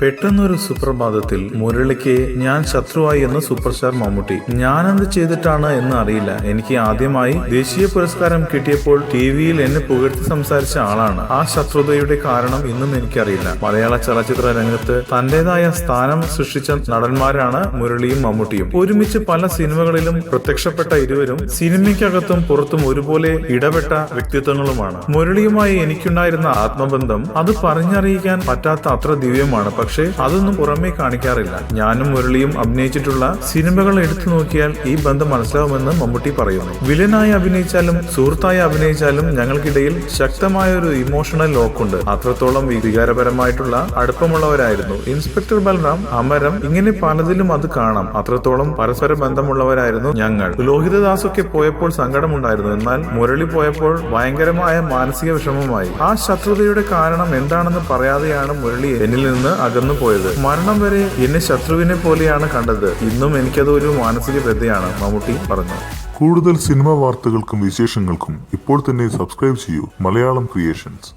പെട്ടെന്നൊരു സുപ്രഭാതത്തിൽ മുരളിക്ക് ഞാൻ ശത്രുവായി എന്ന് സൂപ്പർ സ്റ്റാർ മമ്മൂട്ടി. ഞാനെന്ത് ചെയ്തിട്ടാണ് എന്ന് അറിയില്ല. എനിക്ക് ആദ്യമായി ദേശീയ പുരസ്കാരം കിട്ടിയപ്പോൾ ടിവിയിൽ എന്നെ പുകഴ്ത്തി സംസാരിച്ച ആളാണ്. ആ ശത്രുതയുടെ കാരണം ഇന്നും എനിക്കറിയില്ല. മലയാള ചലച്ചിത്ര രംഗത്ത് തന്റേതായ സ്ഥാനം സൃഷ്ടിച്ച നടന്മാരാണ് മുരളിയും മമ്മൂട്ടിയും. ഒരുമിച്ച് പല സിനിമകളിലും പ്രത്യക്ഷപ്പെട്ട ഇരുവരും സിനിമയ്ക്കകത്തും പുറത്തും ഒരുപോലെ ഇടപെട്ട വ്യക്തിത്വങ്ങളുമാണ്. മുരളിയുമായി എനിക്കുണ്ടായിരുന്ന ആത്മബന്ധം അത് പറഞ്ഞറിയിക്കാൻ പറ്റാത്ത അത്ര ദിവ്യമാണ്. പക്ഷേ അതൊന്നും പുറമേ കാണിക്കാറില്ല. ഞാനും മുരളിയും അഭിനയിച്ചിട്ടുള്ള സിനിമകൾ എടുത്തു നോക്കിയാൽ ഈ ബന്ധം മനസ്സിലാവുമെന്ന് മമ്മൂട്ടി പറയുന്നു. വില്ലനായി അഭിനയിച്ചാലും സുഹൃത്തായി അഭിനയിച്ചാലും ഞങ്ങൾക്കിടയിൽ ശക്തമായ ഒരു ഇമോഷണൽ ലോക്കുണ്ട്. അത്രത്തോളം വികാരപരമായിട്ടുള്ള അടുപ്പമുള്ളവരായിരുന്നു. ഇൻസ്പെക്ടർ ബൽറാം, അമരം, ഇങ്ങനെ പലതിലും അത് കാണാം. അത്രത്തോളം പരസ്പര ബന്ധമുള്ളവരായിരുന്നു ഞങ്ങൾ. ലോഹിതദാസൊക്കെ പോയപ്പോൾ സങ്കടമുണ്ടായിരുന്നു. എന്നാൽ മുരളി പോയപ്പോൾ ഭയങ്കരമായ മാനസിക വിഷമമായി. ആ ശത്രുതയുടെ കാരണം എന്താണെന്ന് പറയാതെയാണ് മുരളി എന്നിൽ നിന്ന് അകന്നു പോയത്. മരണം വരെ എന്നെ ശത്രുവിനെ പോലെയാണ് കണ്ടത്. ഇന്നും എനിക്കത് ഒരു മാനസിക വ്യതയാണ്, മമ്മൂട്ടി പറഞ്ഞു. കൂടുതൽ സിനിമാ വാർത്തകൾക്കും വിശേഷങ്ങൾക്കും ഇപ്പോൾ തന്നെ സബ്സ്ക്രൈബ് ചെയ്യൂ മലയാളം ക്രിയേഷൻസ്.